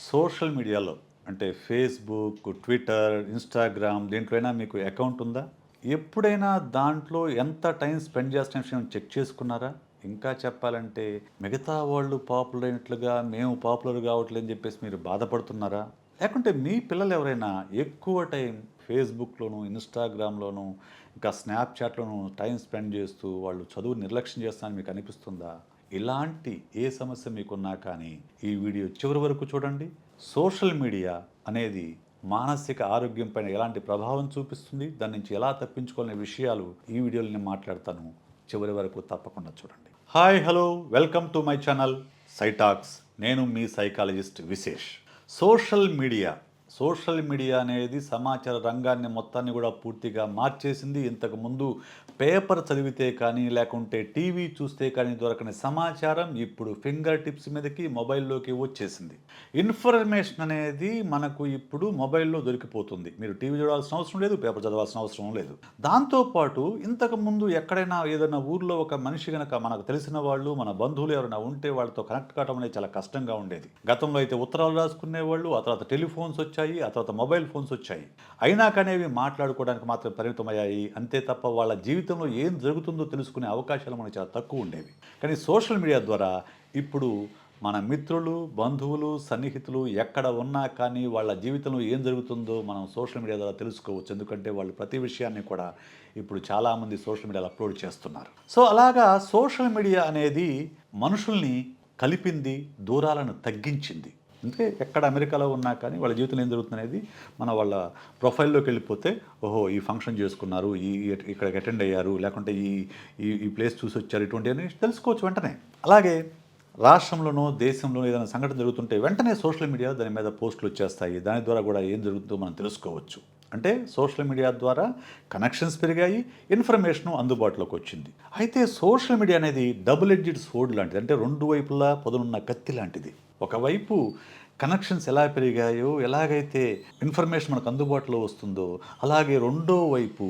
Social మీడియాలో అంటే Facebook, Twitter, Instagram దేంట్లోనైనా మీకు అకౌంట్ ఉందా? ఎప్పుడైనా దాంట్లో ఎంత టైం స్పెండ్ చేస్తున్న విషయం చెక్ చేసుకున్నారా? ఇంకా చెప్పాలంటే మిగతా వాళ్ళు పాపులర్ అయినట్లుగా మేము పాపులర్ కావట్లేదని చెప్పేసి మీరు బాధపడుతున్నారా? లేకుంటే మీ పిల్లలు ఎవరైనా ఎక్కువ టైం ఫేస్‌బుక్‌లోను, ఇన్‌స్టాగ్రామ్‌లోను, ఇంకా స్నాప్‌చాట్‌లోను టైం స్పెండ్ చేస్తూ వాళ్ళు చదువుని నిర్లక్ష్యం చేస్తున్నారని మీకు అనిపిస్తుందా? ఇలాంటి ఏ సమస్య మీకున్నా కానీ ఈ వీడియో చివరి వరకు చూడండి. సోషల్ మీడియా అనేది మానసిక ఆరోగ్యం పైన ఎలాంటి ప్రభావం చూపిస్తుంది, దాని నుంచి ఎలా తప్పించుకోవాలనే విషయాలు ఈ వీడియోలో నేను మాట్లాడతాను. చివరి వరకు తప్పకుండా చూడండి. Hi hello, welcome to my channel Psytalks. నేను మీ psychologist Vishesh. Social media social media అనేది సమాచార రంగాన్ని మొత్తాన్ని కూడా పూర్తిగా మార్చేసింది. ఇంతకుముందు పేపర్ చదివితే కానీ లేకుంటే టీవీ చూస్తే కానీ దొరకని సమాచారం ఇప్పుడు ఫింగర్ టిప్స్ మీదకి మొబైల్లోకి వచ్చేసింది. ఇన్ఫర్మేషన్ అనేది మనకు ఇప్పుడు మొబైల్లో దొరికిపోతుంది. మీరు టీవీ చూడాల్సిన అవసరం లేదు, పేపర్ చదవాల్సిన అవసరం లేదు. దాంతోపాటు ఇంతకుముందు ఎక్కడైనా ఏదైనా ఊర్లో ఒక మనిషి కనుక మనకు తెలిసిన వాళ్ళు, మన బంధువులు ఎవరైనా ఉంటే వాళ్ళతో కనెక్ట్ కావడం అనేది చాలా కష్టంగా ఉండేది. గతంలో అయితే ఉత్తరాలు రాసుకునేవాళ్ళు, ఆ తర్వాత టెలిఫోన్స్ వచ్చాయి, ఆ తర్వాత మొబైల్ ఫోన్స్ వచ్చాయి. అయినా కానీ అవి మాట్లాడుకోవడానికి మాత్రం పరిమితమయ్యాయి. అంతే తప్ప వాళ్ళ జీవితంలో ఏం జరుగుతుందో తెలుసుకునే అవకాశాలు మనకు చాలా తక్కువ ఉండేవి. కానీ సోషల్ మీడియా ద్వారా ఇప్పుడు మన మిత్రులు, బంధువులు, సన్నిహితులు ఎక్కడ ఉన్నా కానీ వాళ్ళ జీవితంలో ఏం జరుగుతుందో మనం సోషల్ మీడియా ద్వారా తెలుసుకోవచ్చు. ఎందుకంటే వాళ్ళు ప్రతి విషయాన్ని కూడా ఇప్పుడు చాలామంది సోషల్ మీడియాలో అప్లోడ్ చేస్తున్నారు. సో అలాగా సోషల్ మీడియా అనేది మనుషుల్ని కలిపింది, దూరాలను తగ్గించింది. అంటే ఎక్కడ అమెరికాలో ఉన్నా కానీ వాళ్ళ జీవితంలో ఏం జరుగుతుందనేది మన వాళ్ళ ప్రొఫైల్లోకి వెళ్ళిపోతే, ఓహో ఈ ఫంక్షన్ చేసుకున్నారు, ఇక్కడికి అటెండ్ అయ్యారు, లేకుంటే ఈ ఈ ఈ ప్లేస్ చూసి వచ్చారు, ఇటువంటివన్నీ తెలుసుకోవచ్చు వెంటనే. అలాగే రాష్ట్రంలోనో దేశంలోనో ఏదైనా సంఘటన జరుగుతుంటే వెంటనే సోషల్ మీడియా దాని మీద పోస్టులు వచ్చేస్తాయి. దాని ద్వారా కూడా ఏం జరుగుతుందో మనం తెలుసుకోవచ్చు. అంటే సోషల్ మీడియా ద్వారా కనెక్షన్స్ పెరిగాయి, ఇన్ఫర్మేషను అందుబాటులోకి వచ్చింది. అయితే సోషల్ మీడియా అనేది డబుల్ ఎడ్జ్డ్ సోర్డ్ లాంటిది. అంటే రెండు వైపులా పదునున్న కత్తి లాంటిది. ఒకవైపు కనెక్షన్స్ ఎలా పెరిగాయో, ఎలాగైతే ఇన్ఫర్మేషన్ మనకు అందుబాటులో వస్తుందో, అలాగే రెండో వైపు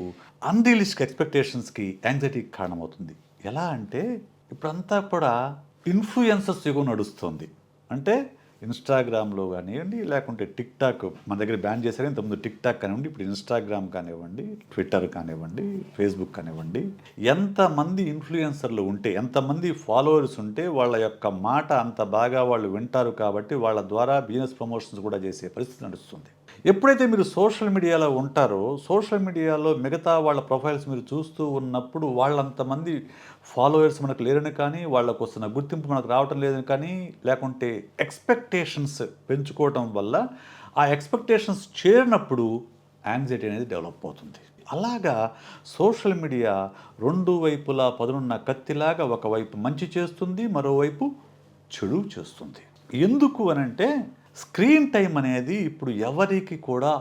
అన్‌రియలిస్టిక్ ఎక్స్‌పెక్టేషన్స్‌కి, యాంగ్జైటీకి కారణమవుతుంది. ఎలా అంటే ఇప్పుడంతా కూడా ఇన్‌ఫ్లుయెన్సర్స్ యుగం నడుస్తుంది. అంటే ఇన్‌స్టాగ్రామ్‌లో కానివ్వండి, లేకుంటే టిక్‌టాక్ మన దగ్గర బ్యాన్ చేశారు. ఇంతకుముందు టిక్‌టాక్ కానివ్వండి, ఇప్పుడు ఇన్‌స్టాగ్రామ్ కానివ్వండి, ట్విట్టర్ కానివ్వండి, ఫేస్‌బుక్ కానివ్వండి. ఎంతమంది ఇన్‌ఫ్లుయెన్సర్లు ఉంటే, ఎంతమంది ఫాలోవర్స్ ఉంటే వాళ్ళ యొక్క మాట అంత బాగా వాళ్ళు వింటారు కాబట్టి వాళ్ళ ద్వారా బిజినెస్ ప్రమోషన్స్ కూడా చేసే పరిస్థితి నడుస్తుంది. ఎప్పుడైతే మీరు సోషల్ మీడియాలో ఉంటారో, సోషల్ మీడియాలో మిగతా వాళ్ళ ప్రొఫైల్స్ మీరు చూస్తూ ఉన్నప్పుడు వాళ్ళంతమంది ఫాలోవర్స్ మనకు లేరని కానీ, వాళ్ళకు వస్తున్న గుర్తింపు మనకు రావటం లేదని కానీ, లేకుంటే ఎక్స్‌పెక్టేషన్స్ పెంచుకోవటం వల్ల ఆ ఎక్స్‌పెక్టేషన్స్ చేరినప్పుడు యాంగ్జైటీ అనేది డెవలప్ అవుతుంది. అలాగా సోషల్ మీడియా రెండు వైపులా పదునున్న కత్తిలాగా ఒకవైపు మంచి చేస్తుంది, మరోవైపు చెడు చేస్తుంది. ఎందుకు అనంటే స్క్రీన్ టైం అనేది ఇప్పుడు ఎవరికి కూడా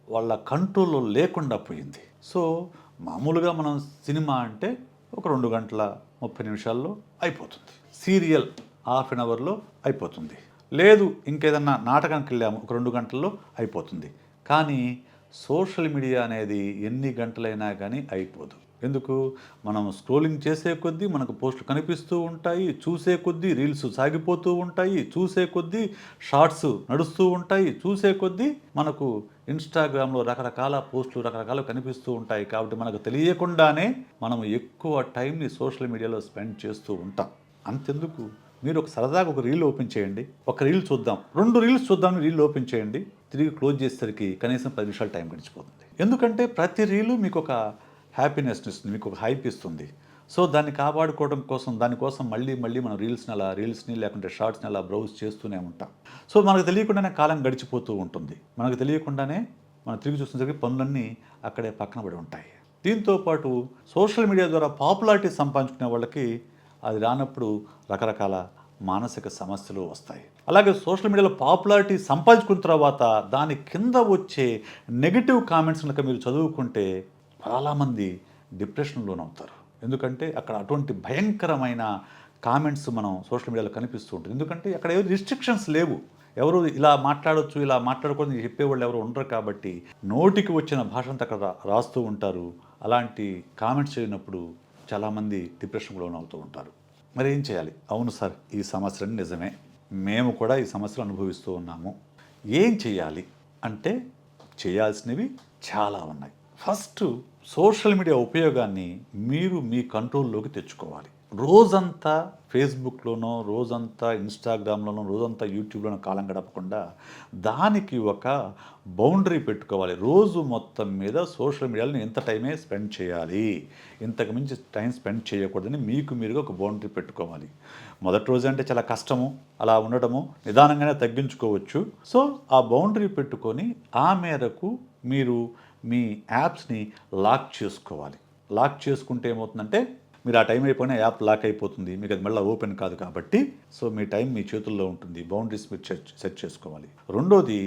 వాళ్ళ కంట్రోల్‌లో లేకుండా పోయింది. సో మామూలుగా మనం సినిమా అంటే ఒక 2 గంటల 30 నిమిషాల్లో అయిపోతుంది. సీరియల్ హాఫ్ అన్ అవర్‌లో అయిపోతుంది. లేదు ఇంకేదన్నా నాటకానికెళ్ళాము ఒక 2 గంటల్లో అయిపోతుంది. కానీ సోషల్ మీడియా అనేది ఎన్ని గంటలైనా కానీ అయిపోదు. ఎందుకు? మనం స్క్రోలింగ్ చేసే కొద్దీ మనకు పోస్టులు కనిపిస్తూ ఉంటాయి. చూసే కొద్దీ రీల్స్ సాగిపోతూ ఉంటాయి. చూసే కొద్దీ షార్ట్స్ నడుస్తూ ఉంటాయి. చూసే కొద్దీ మనకు ఇన్‌స్టాగ్రామ్‌లో రకరకాల పోస్టులు రకరకాలు కనిపిస్తూ ఉంటాయి. కాబట్టి మనకు తెలియకుండానే మనం ఎక్కువ టైంని సోషల్ మీడియాలో స్పెండ్ చేస్తూ ఉంటాం. అంతెందుకు? మీరు ఒక సరదాగా ఒక రీల్ ఓపెన్ చేయండి. ఒక రీల్ చూద్దాం. 2 రీల్స్ చూద్దామని రీల్ ఓపెన్ చేయండి. తిరిగి క్లోజ్ చేసేసరికి కనీసం 10 నిమిషాలు టైం గడిచిపోతుంది. ఎందుకంటే ప్రతి రీలు మీకొక హ్యాపీనెస్‌ని ఇస్తుంది. మీకు ఒక హైప్ ఇస్తుంది. సో దాన్ని కాపాడుకోవడం కోసం దానికోసం మళ్ళీ మళ్ళీ మనం రీల్స్‌ని లేకుంటే షార్ట్స్‌ని అలా బ్రౌజ్ చేస్తూనే ఉంటాం. సో మనకు తెలియకుండానే కాలం గడిచిపోతూ ఉంటుంది. మనకు తెలియకుండానే మనం తిరిగి చూసేసరికి పనులన్నీ అక్కడే పక్కన పడి ఉంటాయి. దీంతో పాటు సోషల్ మీడియా ద్వారా పాపులారిటీ సంపాదించుకునే వాళ్ళకి అది రానప్పుడు రకరకాల మానసిక సమస్యలు వస్తాయి. అలాగే సోషల్ మీడియాలో పాపులారిటీ సంపాదించుకున్న తర్వాత దాని కింద వచ్చే నెగెటివ్ కామెంట్స్ కనుక మీరు చదువుకుంటే చాలామంది డిప్రెషన్ లోనవుతారు. ఎందుకంటే అక్కడ అటువంటి భయంకరమైన కామెంట్స్ మనం సోషల్ మీడియాలో కనిపిస్తూ ఉంటుంది. ఎందుకంటే అక్కడ ఏవో రిస్ట్రిక్షన్స్ లేవు. ఎవరు ఇలా మాట్లాడొచ్చు, ఇలా మాట్లాడకూడదని చెప్పేవాళ్ళు ఎవరు ఉండరు కాబట్టి నోటికి వచ్చిన భాషంతా అక్కడ రాస్తూ ఉంటారు. అలాంటి కామెంట్స్ చేయనప్పుడు చాలామంది డిప్రెషన్ లోనవుతూ ఉంటారు. మరి ఏం చేయాలి? అవును సార్, ఈ సమస్యలు నిజమే. మేము కూడా ఈ సమస్యలు అనుభవిస్తూ ఉన్నాము. ఏం చేయాలి అంటే చేయాల్సినవి చాలా ఉన్నాయి. ఫస్ట్ సోషల్ మీడియా ఉపయోగాన్ని మీరు మీ కంట్రోల్లోకి తెచ్చుకోవాలి. రోజంతా ఫేస్బుక్లోనో, రోజంతా ఇన్స్టాగ్రామ్లోనో, రోజంతా యూట్యూబ్లోనో కాలం గడపకుండా దానికి ఒక బౌండరీ పెట్టుకోవాలి. రోజు మొత్తం మీద సోషల్ మీడియాలో ఎంత టైమే స్పెండ్ చేయాలి, ఇంతకు మించి టైం స్పెండ్ చేయకూడదని మీకు మీరుగా ఒక బౌండరీ పెట్టుకోవాలి. మొదటి రోజు అంటే చాలా కష్టము, అలా ఉండడము నిదానంగానే తగ్గించుకోవచ్చు. సో ఆ బౌండరీ పెట్టుకొని ఆ మేరకు మీరు మీ యాప్స్ని లాక్ చేసుకోవాలి. లాక్ చేసుకుంటే ఏమవుతుందంటే మీరు ఆ టైం అయిపోయినా యాప్ లాక్ అయిపోతుంది, మీకు అది మళ్ళీ ఓపెన్ కాదు కాబట్టి. సో మీ టైం మీ చేతుల్లో ఉంటుంది, బౌండరీస్ మీరు సెట్ చేసుకోవాలి. రెండోది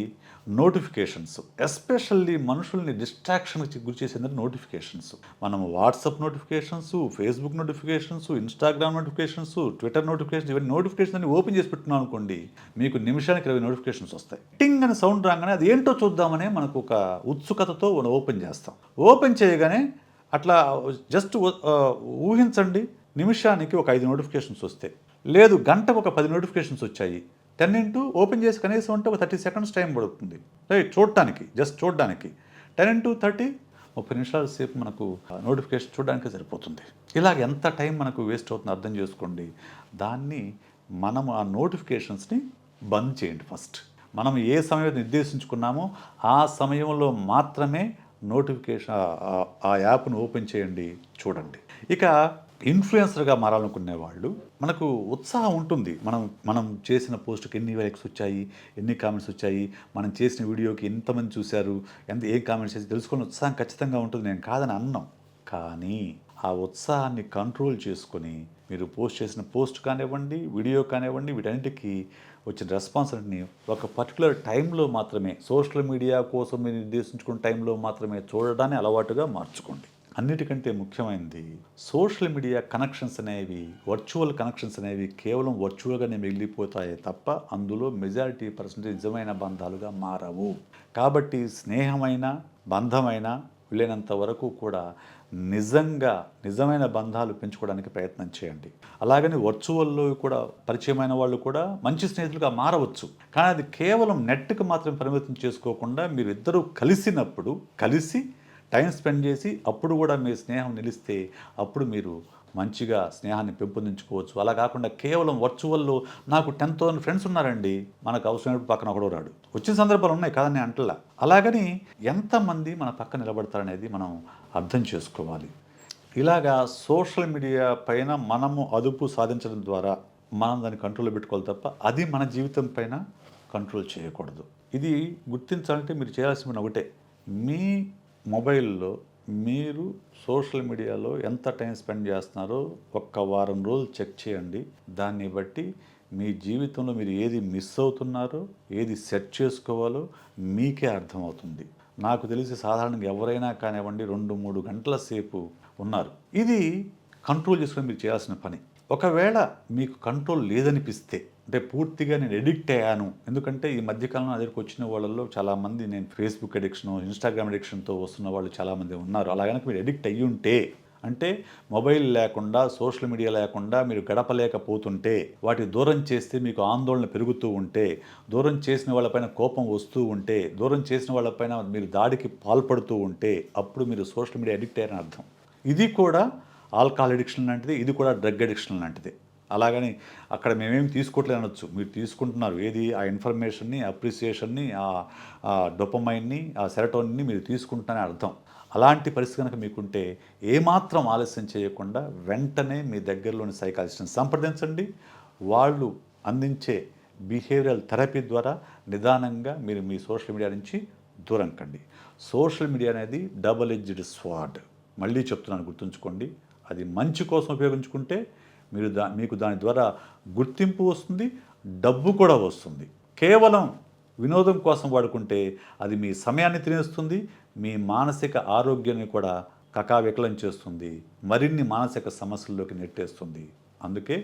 నోటిఫికేషన్స్. ఎస్పెషల్లీ మనుషుల్ని డిస్ట్రాక్షన్కి గురి చేసేందుకు నోటిఫికేషన్స్. మనం WhatsApp notifications, Facebook notifications, Instagram notifications, Twitter notifications, ఇవన్నీ నోటిఫికేషన్ అన్ని ఓపెన్ చేసి పెట్టుకున్నాం అనుకోండి, మీకు నిమిషానికి 20 నోటిఫికేషన్స్ వస్తాయి. టింగ్ అని సౌండ్ రాగానే అది ఏంటో చూద్దామనే మనకు ఒక ఉత్సుకతతో ఓపెన్ చేస్తాం. ఓపెన్ చేయగానే అట్లా జస్ట్ ఊహించండి, నిమిషానికి ఒక 5 నోటిఫికేషన్స్ వస్తాయి. లేదు గంటకు ఒక 10 నోటిఫికేషన్స్ వచ్చాయి. 10 ఓపెన్ చేసి కనీసం అంటే ఒక 30 సెకండ్స్ టైం పడుతుంది, రైట్? చూడటానికి, జస్ట్ చూడడానికి 10 30 నిమిషాల సేపు మనకు నోటిఫికేషన్ చూడడానికి సరిపోతుంది. ఇలాగ ఎంత టైం మనకు వేస్ట్ అవుతుందో అర్థం చేసుకోండి. దాన్ని మనం ఆ నోటిఫికేషన్స్ని బంద్ చేయండి. ఫస్ట్ మనం ఏ సమయం నిర్దేశించుకున్నామో ఆ సమయంలో మాత్రమే నోటిఫికేషన్ ఆ యాప్ను ఓపెన్ చేయండి, చూడండి. ఇక ఇన్ఫ్లుయెన్సర్గా మారాలనుకునే వాళ్ళు, మనకు ఉత్సాహం ఉంటుంది. మనం చేసిన పోస్ట్కి ఎన్ని లైక్స్ వచ్చాయి, ఎన్ని కామెంట్స్ వచ్చాయి, మనం చేసిన వీడియోకి ఎంతమంది చూశారు, ఏం కామెంట్స్ చేసి తెలుసుకునే ఉత్సాహం ఖచ్చితంగా ఉంటుంది, నేను కాదని అన్నాం. కానీ ఆ ఉత్సాహాన్ని కంట్రోల్ చేసుకొని మీరు పోస్ట్ చేసిన పోస్ట్ కానివ్వండి, వీడియో కానివ్వండి, వీటన్నిటికీ వచ్చిన రెస్పాన్స్ అన్ని ఒక పర్టికులర్ టైంలో మాత్రమే, సోషల్ మీడియా కోసం మీరు నిర్దేశించుకున్న టైంలో మాత్రమే చూడడాన్ని అలవాటుగా మార్చుకోండి. అన్నిటికంటే ముఖ్యమైనది, సోషల్ మీడియా కనెక్షన్స్ అనేవి, వర్చువల్ కనెక్షన్స్ అనేవి కేవలం వర్చువల్గానే మిగిలిపోతాయి తప్ప అందులో మెజారిటీ పర్సెంటేజ్ నిజమైన బంధాలుగా మారవు. కాబట్టి స్నేహమైన, బంధమైన వీలైనంత వరకు కూడా నిజమైన బంధాలు పెంచుకోవడానికి ప్రయత్నం చేయండి. అలాగని వర్చువల్లో కూడా పరిచయమైన వాళ్ళు కూడా మంచి స్నేహితులుగా మారవచ్చు. కానీ అది కేవలం నెట్కి మాత్రం పరిమితం చేసుకోకుండా మీరు ఇద్దరూ కలిసి టైం స్పెండ్ చేసి అప్పుడు కూడా మీ స్నేహం నిలిస్తే అప్పుడు మీరు మంచిగా స్నేహాన్ని పెంపొందించుకోవచ్చు. అలా కాకుండా కేవలం వర్చువల్లో నాకు 10,000 ఫ్రెండ్స్ ఉన్నారండి, మనకు అవసరమైనప్పుడు పక్కన ఒకడో రాడు. వచ్చిన సందర్భాలు ఉన్నాయి కాదని అంటలా. అలాగని ఎంతమంది మన పక్కన నిలబడతారనేది మనం అర్థం చేసుకోవాలి. ఇలాగా సోషల్ మీడియా పైన మనము అదుపు సాధించడం ద్వారా మనం దాన్ని కంట్రోల్లో పెట్టుకోవాలి తప్ప అది మన జీవితం పైన కంట్రోల్ చేయకూడదు. ఇది గుర్తించాలంటే మీరు చేయాల్సిన ఒకటే, మీ మొబైల్లో మీరు సోషల్ మీడియాలో ఎంత టైం స్పెండ్ చేస్తున్నారో ఒక్క వారం రోజులు చెక్ చేయండి. దాన్ని బట్టి మీ జీవితంలో మీరు ఏది మిస్ అవుతున్నారో, ఏది సెట్ చేసుకోవాలో మీకే అర్థమవుతుంది. నాకు తెలిసి సాధారణంగా ఎవరైనా కానివ్వండి 2-3 గంటల సేపు ఉన్నారు. ఇది కంట్రోల్ చేసుకొని మీరు చేయాల్సిన పని. ఒకవేళ మీకు కంట్రోల్ లేదనిపిస్తే, అంటే పూర్తిగా నేను ఎడిక్ట్ అయ్యాను, ఎందుకంటే ఈ మధ్యకాలంలో నా దగ్గరికి వచ్చిన వాళ్ళల్లో చాలామంది నేను ఫేస్బుక్ అడిక్షన్, ఇన్స్టాగ్రామ్ అడిక్షన్తో వస్తున్న వాళ్ళు చాలామంది ఉన్నారు. అలా కనుక మీరు ఎడిక్ట్ అయ్యి ఉంటే, అంటే మొబైల్ లేకుండా, సోషల్ మీడియా లేకుండా మీరు గడపలేకపోతుంటే, వాటికి దూరం చేస్తే మీకు ఆందోళన పెరుగుతూ ఉంటే, దూరం చేసిన వాళ్ళపైన కోపం వస్తూ ఉంటే, దూరం చేసిన వాళ్ళపైన మీరు దాడికి పాల్పడుతూ ఉంటే, అప్పుడు మీరు సోషల్ మీడియా అడిక్ట్ అయ్యారని అర్థం. ఇది కూడా ఆల్కహాల్ అడిక్షన్ లాంటిది, ఇది కూడా డ్రగ్ అడిక్షన్ లాంటిది. అలాగని అక్కడ మేమేం తీసుకోవట్లేదు అనొచ్చు, మీరు తీసుకుంటున్నారు. ఏది ఆ ఇన్ఫర్మేషన్ని, అప్రిసియేషన్ని, ఆ డొపమైన్ని, ఆ సెరటోనిన్ని మీరు తీసుకుంటున్నారని అర్థం. అలాంటి పరిస్థితి కనుక మీకుంటే ఏమాత్రం ఆలస్యం చేయకుండా వెంటనే మీ దగ్గరలోని సైకాలజిస్ట్ని సంప్రదించండి. వాళ్ళు అందించే బిహేవియరల్ థెరపీ ద్వారా నిదానంగా మీరు మీ సోషల్ మీడియా నుంచి దూరం కండి. సోషల్ మీడియా అనేది డబుల్ ఎడ్జ్డ్ స్వార్డ్. మళ్ళీ చెప్తున్నాను, గుర్తుంచుకోండి. అది మంచి కోసం ఉపయోగించుకుంటే మీకు దాని ద్వారా గుర్తింపు వస్తుంది, డబ్బు కూడా వస్తుంది. కేవలం వినోదం కోసం వాడుకుంటే అది మీ సమయాన్ని తినేస్తుంది, మీ మానసిక ఆరోగ్యాన్ని కూడా కకావికలం చేస్తుంది, మరిన్ని మానసిక సమస్యల్లోకి నెట్టేస్తుంది. అందుకే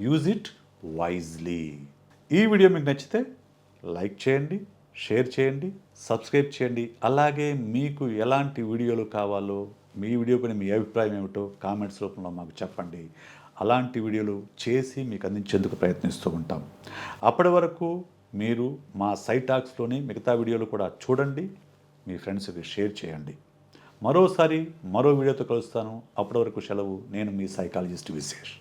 యూజ్ ఇట్ వైజ్లీ. ఈ వీడియో మీకు నచ్చితే లైక్ చేయండి, షేర్ చేయండి, సబ్స్క్రైబ్ చేయండి. అలాగే మీకు ఎలాంటి వీడియోలు కావాలో, మీ వీడియో పైన మీ అభిప్రాయం ఏమిటో కామెంట్స్ రూపంలో మాకు చెప్పండి. అలాంటి వీడియోలు చేసి మీకు అందించేందుకు ప్రయత్నిస్తూ ఉంటాం. అప్పటి వరకు మీరు మా సైటాక్స్లోని మిగతా వీడియోలు కూడా చూడండి, మీ ఫ్రెండ్స్కి షేర్ చేయండి. మరోసారి మరో వీడియోతో కలుస్తాను. అప్పటి వరకు సెలవు. నేను మీ సైకాలజిస్ట్ విశేష్.